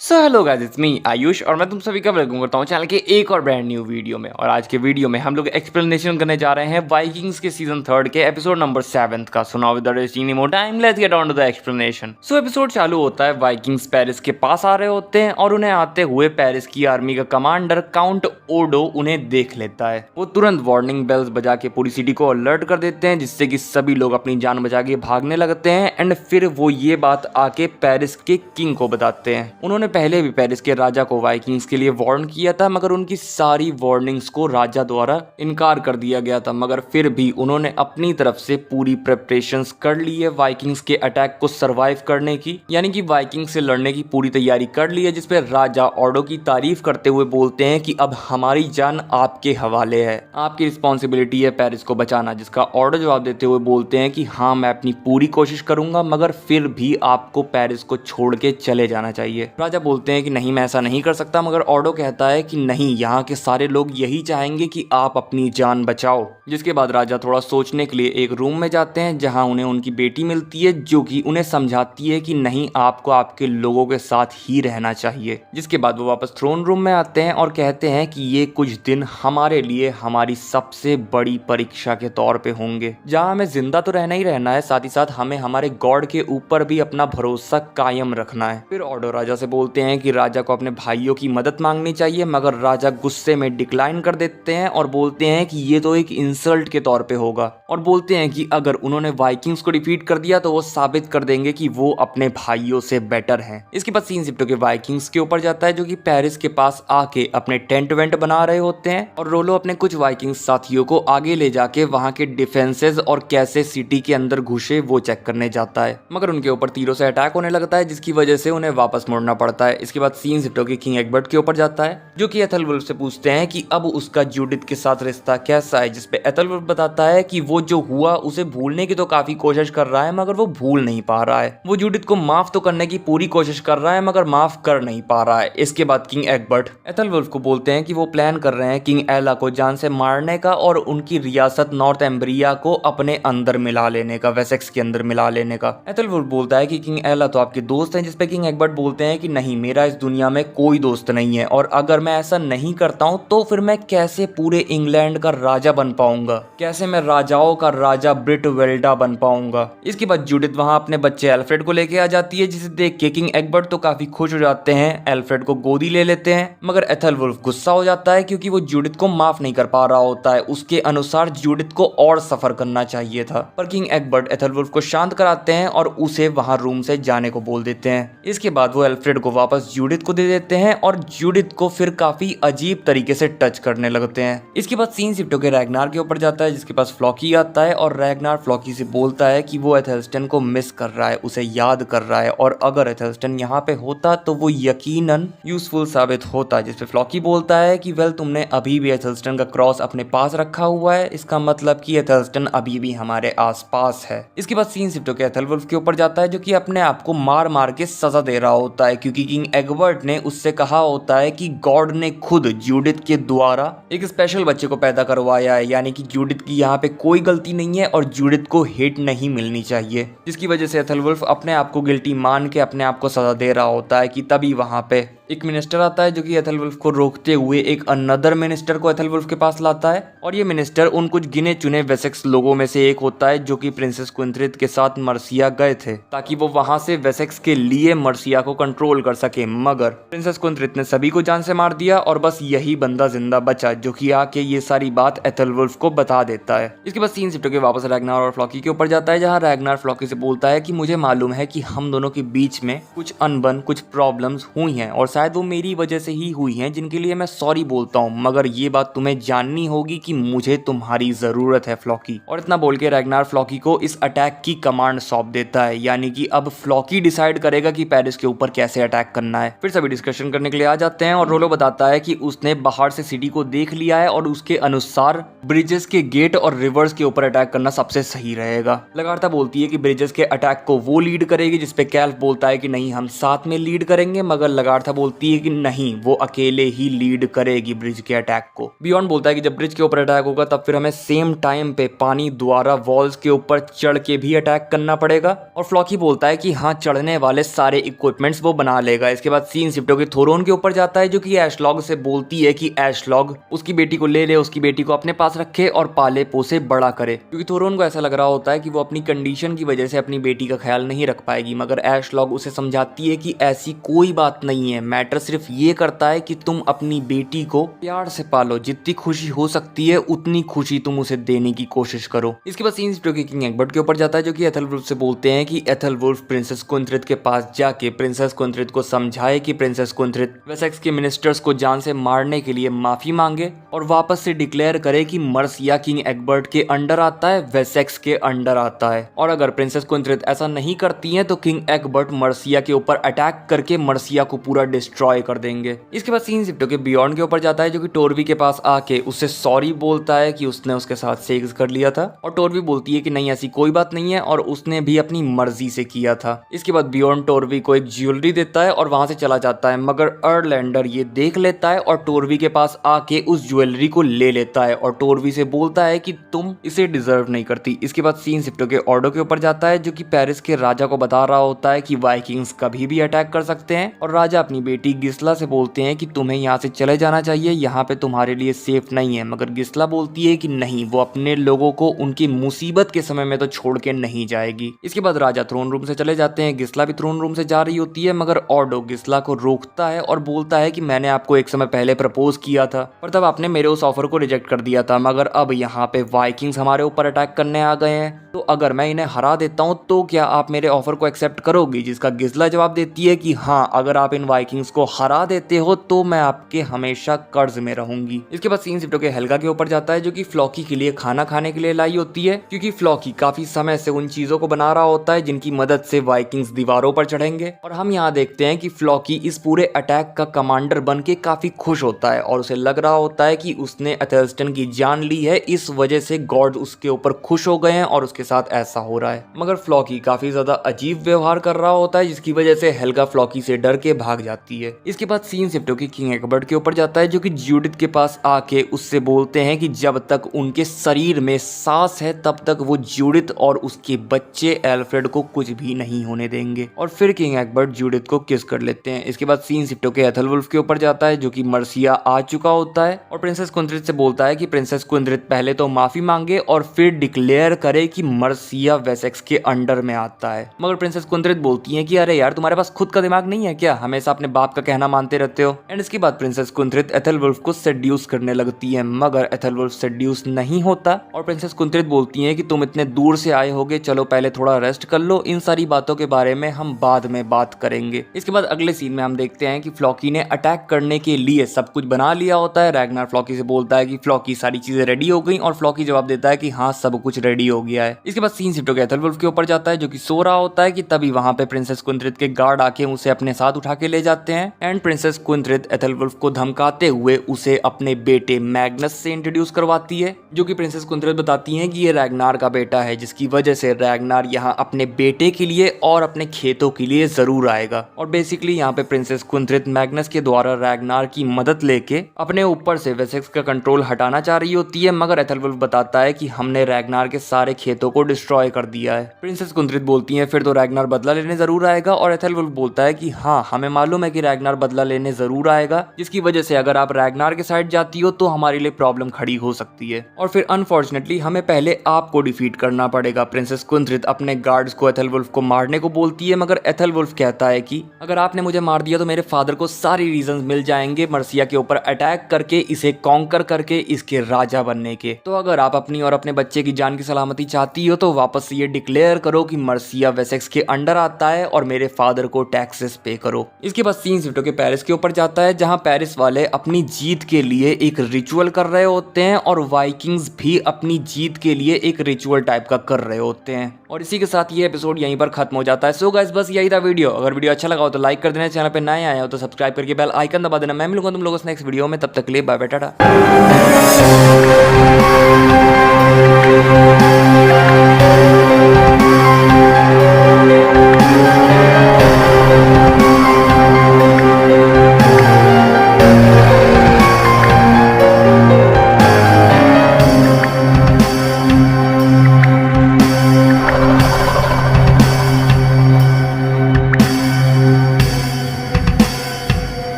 Hello guys, it's me Ayush और मैं तुम सभी का वेलकम करता हूँ चैनल के एक और ब्रांड न्यू वीडियो में। और आज के वीडियो में हम लोग एक्सप्लेनेशन करने जा रहे हैं वाइकिंग्स के सीजन 3 के एपिसोड नंबर 7 का। So now without wasting any more time, let's get on to the explanation. So episode चालू होता है, वाइकिंग्स पेरिस के पास आ रहे होते हैं और उन्हें आते हुए पेरिस की आर्मी का कमांडर काउंट ओडो उन्हें देख लेता है। वो तुरंत वार्निंग बेल्स बजा के पूरी सिटी को अलर्ट कर देते हैं, जिससे कि सभी लोग अपनी जान बचा के भागने लगते हैं। एंड फिर वो ये बात आके पेरिस के किंग को बताते हैं। उन्होंने पहले भी पेरिस के राजा को वाइकिंग्स के लिए वार्न किया था, मगर उनकी सारी वार्निंग्स को राजा द्वारा इनकार कर दिया गया था। मगर फिर भी उन्होंने अपनी तरफ से पूरी प्रिपरेशंस कर ली है वाइकिंग्स के अटैक को सरवाइव करने की, यानी कि वाइकिंग्स से लड़ने की पूरी तैयारी कर ली है। जिसपे राजा ऑडो की तारीफ करते हुए बोलते हैं कि अब हमारी जान आपके हवाले है, आपकी रिस्पॉन्सिबिलिटी है पेरिस को बचाना। जिसका ऑडो जवाब देते हुए बोलते हैं कि हाँ, मैं अपनी पूरी कोशिश करूंगा, मगर फिर भी आपको पेरिस को छोड़ के चले जाना चाहिए। राजा बोलते हैं कि नहीं, मैं ऐसा नहीं कर सकता। मगर ऑडो कहता है कि नहीं, यहाँ के सारे लोग यही चाहेंगे कि आप अपनी जान बचाओ। जिसके बाद राजा थोड़ा सोचने के लिए एक रूम में जाते हैं, जहाँ उन्हें उनकी बेटी मिलती है, जो कि उन्हें समझाती है कि नहीं, आपको आपके लोगों के साथ ही रहना चाहिए। जिसके बाद वो वापस थ्रोन रूम में आते हैं और कहते हैं कि ये कुछ दिन हमारे लिए हमारी सबसे बड़ी परीक्षा के तौर पे होंगे, जहाँ हमें जिंदा तो रहना ही रहना है, साथ ही साथ हमें हमारे गॉड के ऊपर भी अपना भरोसा कायम रखना है। फिर ऑडो राजा से बोलते हैं कि राजा को अपने भाइयों की मदद मांगनी चाहिए, मगर राजा गुस्से में डिक्लाइन कर देते हैं और बोलते हैं कि ये तो एक इंसल्ट के तौर पे होगा। और बोलते हैं कि अगर उन्होंने वाइकिंग्स को डिफीट कर दिया तो वो साबित कर देंगे कि वो अपने भाइयों से बेटर हैं। इसके बाद सीन शिफ्ट होकर वाइकिंग्स के ऊपर जाता है, जो कि पेरिस के पास आके अपने टेंट वेंट बना रहे होते हैं। और रोलो अपने कुछ वाइकिंग्स साथियों को आगे ले जाके वहां के डिफेंसेस और कैसे सिटी के अंदर घुसे वो चेक करने जाता है। मगर उनके ऊपर तीरों से अटैक होने लगता है, जिसकी वजह से उन्हें वापस मुड़ना पड़ता है। इसके बाद सीन शिफ्ट होकर किंग एग्बर्ट के ऊपर जाता है, जो कि एथेलवुल्फ से पूछते हैं कि अब उसका जूडिथ के साथ रिश्ता कैसा है। जिसपे एथेलवुल्फ बताता है कि वो जो हुआ उसे भूलने की तो काफी कोशिश कर रहा है, मगर वो भूल नहीं पा रहा है। वो जूडिथ को माफ तो करने की पूरी कोशिश कर रहा है, मगर माफ कर नहीं पा रहा है। इसके बाद किंग एग्बर्ट एथेलवुल्फ को बोलते हैं कि वो प्लान कर रहे हैं किंग एला को जान से मारने का और उनकी रियासत नॉर्थ एम्ब्रिया को अपने अंदर मिला लेने का, वेसेक्स के अंदर मिला लेने का। एथेलवुल्फ बोलता है कि किंग एला तो आपके दोस्त हैं। जिसपे किंग एग्बर्ट बोलते हैं कि नहीं, मेरा इस दुनिया में कोई दोस्त नहीं है, और अगर मैं ऐसा नहीं करता हूं तो फिर मैं कैसे पूरे इंग्लैंड का राजा बन पाऊंगा, कैसे मैं राजाओं का राजा ब्रिट वेल्डा बन पाऊंगा। इसके बाद जूडिथ वहां अपने बच्चे एल्फ्रेड को लेके आ जाती है, जिसे देख के किंग एग्बर्ट तो काफी खुश हो जाते हैं, एल्फ्रेड को गोदी ले लेते हैं। मगर एथेलवुल्फ गुस्सा हो जाता है, क्योंकि वो जूडिथ को माफ नहीं कर पा रहा होता है। उसके अनुसार जूडिथ को और सफर करना चाहिए था। पर किंग एग्बर्ट एथेलवुल्फ को शांत कराते हैं और उसे वहां रूम से जाने को बोल देते हैं। इसके बाद वो एल्फ्रेड को वापस जूडिथ को दे देते हैं और जूडिथ को फिर काफी अजीब तरीके से टच करने लगते हैं। इसके बाद सीन शिफ्ट होकर रैग्नार के ऊपर जाता है, जिसके पास फ्लॉकी आता है और रैग्नार फ्लॉकी से बोलता है कि वो एथेल्स्टन को मिस कर रहा है, उसे याद कर रहा है, और अगर एथेल्स्टन यहाँ पे होता तो वो यकीनन यूजफुल साबित होता। जिसपे फ्लॉकी बोलता है कि वेल, तुमने अभी भी एथेल्स्टन का क्रॉस अपने पास रखा हुआ है, इसका मतलब कि एथेल्स्टन अभी भी हमारे आसपास है। इसके बाद सीन शिफ्ट होकर एथेलवुल्फ के ऊपर जाता है, जो कि अपने आप को मार मार के सजा दे रहा होता है, क्योंकि किंग एग्बर्ट ने उससे कहा होता है कि गॉड ने खुद जूडिथ के द्वारा एक स्पेशल बच्चे को पैदा करवाया है, यानी कि जूडिथ की यहाँ पे कोई गलती नहीं है और जूडिथ को हिट नहीं मिलनी चाहिए। जिसकी वजह से एथेलवुल्फ अपने आप को गिल्टी मान के अपने आप को सजा दे रहा होता है कि तभी वहां पे एक मिनिस्टर आता है, जो कि एथेलवुल्फ को रोकते हुए एक अनदर मिनिस्टर को एथेलवुल्फ के पास लाता है। और ये मिनिस्टर उन कुछ गिने चुने वेसेक्स लोगों में से एक होता है, जो कि प्रिंसेस क्विंथ्रिथ के साथ मर्सिया गए थे, ताकि वो वहां से वेसेक्स के लिए मर्सिया को कंट्रोल कर सके। मगर प्रिंसेस क्विंथ्रिथ ने सभी को जान से मार दिया और बस यही बंदा जिंदा बचा, जो कि आके ये सारी बात एथेलवुल्फ को बता देता है। इसके बाद सीन शिफ्ट होकर वापस रैग्नार और फ्लॉकी के ऊपर जाता है, जहाँ रैग्नार फ्लॉकी से बोलता है कि मुझे मालूम है कि हम दोनों के बीच में कुछ अनबन, कुछ प्रॉब्लम्स हुई हैं, और शायद वो मेरी वजह से ही हुई हैं, जिनके लिए मैं सॉरी बोलता हूँ। मगर ये बात तुम्हें जाननी होगी कि मुझे तुम्हारी जरूरत है फ्लॉकी। और इतना बोल के रैग्नार फ्लॉकी को इस अटैक की कमांड सौंप देता है, यानी कि अब फ्लॉकी डिसाइड करेगा कि पेरिस के ऊपर कैसे अटैक करना है। फिर सभी डिस्कशन करने के लिए आ जाते हैं और रोलो बताता है कि उसने बाहर से सिटी को देख लिया है और उसके अनुसार ब्रिजेस के गेट और रिवर्स के ऊपर अटैक करना सबसे सही रहेगा। लगातार बोलती है कि ब्रिजेस के अटैक को वो लीड करेगी, जिसपे कैल्फ बोलता है कि नहीं, हम साथ में लीड करेंगे। मगर लगातार बोलती है कि नहीं, वो अकेले ही लीड करेगी ब्रिज के अटैक को। बियॉन्ड बोलता है कि जब ब्रिज के ऊपर अटैक होगा तब फिर हमें सेम टाइम पे पानी द्वारा वॉल्स के ऊपर चढ़ के भी अटैक करना पड़ेगा। और फ्लॉकी बोलता है कि हाँ, चढ़ने वाले सारे इक्विपमेंट्स वो बना संभालेगा। इसके बाद सीन शिफ्ट होकर थोरोन के ऊपर जाता है जो कि एशलॉग से बोलती है कि एशलॉग उसकी बेटी को ले ले, उसकी बेटी को अपने पास रखे और पाले पोसे बड़ा करे, क्योंकि थोरोन को ऐसा लग रहा होता है कि वो अपनी कंडीशन की वजह से अपनी बेटी का ख्याल नहीं रख पाएगी। मगर एशलॉग उसे समझाती है कि ऐसी कोई बात नहीं है, मैटर सिर्फ ये करता है कि तुम अपनी बेटी को प्यार से पालो, जितनी खुशी हो सकती है उतनी खुशी तुम उसे देने की कोशिश करो। इसके बाद सीन शिफ्ट होकर किंग एग्बर्ट के ऊपर जाता है जो कि एथेलवुल्फ से बोलते हैं कि एथेलवुल्फ प्रिंसेस कुंथ्रित के पास जाके प्रिंसेस कुंथ्रित को समझाए कि प्रिंसेस कुंथ्रित वेसेक्स के मिनिस्टर्स को जान से मारने के लिए माफी मांगे और वापस से डिक्लेयर करे कि मर्सिया किंग एग्बर्ट के अंडर आता है, वेसेक्स के अंडर आता है। और अगर प्रिंसेस कुंथ्रित ऐसा नहीं करती हैं तो किंग एग्बर्ट मर्सिया के ऊपर अटैक करके मर्सिया को पूरा डिस्ट्रॉय कर देंगे। इसके बाद सीन शिफ्ट होकर बियॉन्ड के ऊपर जाता है जो कि टोरवी के पास आके उससे सॉरी बोलता है कि उसने उसके साथ सेक्स कर लिया था, और टोरवी बोलती है कि नहीं ऐसी कोई बात नहीं है और उसने भी अपनी मर्जी से किया था। इसके बाद बियॉन्ड टोरवी को एक ज्वेलरी देता है और वहां से चला जाता है, मगर अर्लैंडर ये देख लेता है और टोरवी के पास आके उस ज्वेलरी को ले लेता है और टोरवी से बोलता है कि तुम इसे डिजर्व नहीं करती। इसके बाद सीन शिफ्ट होकर ऑर्डो के ऊपर जाता है जो कि पेरिस के राजा को बता रहा होता है कि वाइकिंग्स कभी भी अटैक कर सकते हैं, और राजा अपनी बेटी गिस्ला से बोलते हैं कि तुम्हें यहाँ से चले जाना चाहिए, यहाँ पे तुम्हारे लिए सेफ नहीं है। मगर गिस्ला बोलती है कि नहीं, वो अपने लोगों को उनकी मुसीबत के समय में तो छोड़ के नहीं जाएगी। इसके बाद राजा थ्रोन रूम से चले जाते हैं, गिस्ला भी थ्रोन रूम से जा रही होती है, मगर ऑर्डो गिस्ला को रोकता है और बोलता है कि मैंने आपको एक समय पहले प्रपोज किया था पर तब आपने मेरे उस ऑफर को रिजेक्ट कर दिया था, मगर अब यहाँ पे वाइकिंग्स हमारे ऊपर अटैक करने आ गए हैं, तो अगर मैं इन्हें हरा देता हूँ तो क्या आप मेरे ऑफर को एक्सेप्ट करोगी? जिसका गिस्ला जवाब देती है कि हाँ, अगर आप इन वाइकिंग्स को हरा देते हो तो मैं आपके हमेशा कर्ज में रहूंगी। इसके बाद सीन शिफ्ट होकर हेल्गा के ऊपर जाता है जो कि फ्लॉकी के लिए खाना खाने के लिए लाई होती है, क्योंकि फ्लॉकी काफी समय से उन चीजों को बना रहा होता है जिनकी मदद से वाइकिंग्स दीवारों पर चढ़ेंगे। और हम यहाँ देखते हैं कि फ्लॉकी इस पूरे अटैक का कमांडर बन के काफी खुश होता है और उसे लग रहा होता है कि उसने एथेल्स्टन की जान ली है, इस वजह से गॉड उसके ऊपर खुश हो गए हैं और उसके साथ ऐसा हो रहा है। मगर फ्लॉकी काफी ज्यादा अजीब व्यवहार कर रहा होता है जिसकी वजह से हेल्गा फ्लॉकी से डर के भाग जाती है। इसके बाद सीन शिफ्ट होकर किंग एग्बर्ट के ऊपर जाता है जो कि जूडिथ के पास आके उससे बोलते हैं कि जब तक उनके शरीर में सांस है तब तक वो जूडिथ और उसके बच्चे एल्फ्रेड को कुछ भी नहीं होने देंगे, और फिर किंग एग्बर्ट जूडिथ को किस कर लेते हैं। इसके बाद सीन शिफ्ट होकर एथेलवुल्फ के ऊपर जाता है जो कि मर्सिया आ चुका होता है और प्रिंसेस कुंथ्रित से बोलता है कि प्रिंसेस कुंथ्रित पहले तो माफी मांगे और फिर डिक्लेयर करे कि मर्सिया वेसेक्स के अंडर में आता है। मगर प्रिंसेस कुंथ्रित बोलती है कि अरे यार, तुम्हारे पास खुद का दिमाग नहीं है क्या, हमेशा अपने बाप का कहना मानते रहते हो। एंड इसके बाद प्रिंसेस कुंथ्रित एथेलवुल्फ को सेड्यूस करने लगती है, मगर एथेलवुल्फ सेड्यूस नहीं होता और प्रिंसेस कुंथ्रित बोलती है कि तुम इतने दूर से आए होगे, चलो पहले थोड़ा रेस्ट कर लो, इन सारी बातों के बारे में हम बाद में बात करेंगे। इसके बाद अगले सीन में हम देखते हैं कि फ्लॉकी ने अटैक करने के लिए सब कुछ बना लिया होता है। रैग्नार फ्लॉकी से बोलता है कि फ्लॉकी सारी चीजें रेडी हो गई, और फ्लॉकी जवाब देता है कि हाँ, सब कुछ रेडी हो गया है। इसके बाद सीन शिफ्ट होकर एथेलवुल्फ के ऊपर जाता है जो कि सो रहा होता है कि तभी वहां पे प्रिंसेस कुंथ्रित के गार्ड आके उसे अपने साथ उठा के ले जाते हैं। एंड प्रिंसेस कुंथ्रित एथेलवुल्फ को धमकाते हुए उसे अपने बेटे मैग्नस से इंट्रोड्यूस करवाती है, जो कि प्रिंसेस कुंथ्रित बताती हैं कि ये रैग्नार का बेटा है, जिसकी वजह से रैग्नार यहाँ अपने बेटे के लिए और अपने खेतों के लिए जरूर आएगा। और बेसिकली यहाँ पे प्रिंसेस कुंथ्रित मैग्नस के द्वारा रैग्नार की मदद लेके अपने ऊपर से वेसेक्स का कंट्रोल हटाना चाह रही होती है, मगर एथेलवुल्फ बताता है कि हमने रैग्नार के सारे खेतों को डिस्ट्रॉय कर दिया है। प्रिंसेस कुंथ्रित बोलती है फिर तो रैग्नार बदला लेने जरूर आएगा, और एथेलवुल्फ बोलता है कि हाँ, हमें मालूम है कि रैग्नार बदला लेने जरूर आएगा, जिसकी वजह से अगर आप रैग्नार के साइड जाती हो तो हमारे लिए प्रॉब्लम खड़ी हो सकती है, और फिर अनफॉर्चुनेटली हमें पहले आपको डिफीट करना पड़ेगा। प्रिंसेस कुंथ्रित अपने गार्ड्स को एथेलवुल्फ को मारने को बोलती है, मगर एथेलवुल्फ कहता है कि अगर आपने मुझे मार दिया तो मेरे फादर को सारी रीजंस मिल जाएंगे मर्सिया के ऊपर अटैक करके, इसे कॉन्कर करके इसके राजा बनने के। तो अगर आप अपनी और अपने बच्चे की जान की सलामती चाहती हो तो वापस ये डिक्लेयर करो कि मर्सिया वेसेक्स के अंडर आता है और मेरे फादर को टैक्सेस पे करो। इसके बाद सीन शिफ्ट होकर पेरिस के ऊपर जाता है जहां पेरिस वाले अपनी जीत के लिए एक रिचुअल कर रहे होते हैं और वाइकिंग्स भी अपनी जीत के लिए एक रिचुअल टाइप का कर रहे होते हैं। और इसी के साथ ये एपिसोड यहीं पर खत्म हो जाता है। सो गाइस, बस यही था वीडियो। अगर वीडियो अच्छा लगा हो तो लाइक कर देना, चैनल पे नए आए हो तो सब्सक्राइब करके बेल आइकन दबा देना। मैं मिलूंगा तुम लोगों से नेक्स्ट वीडियो में, तब तक के लिए बाय बाय, टाटा।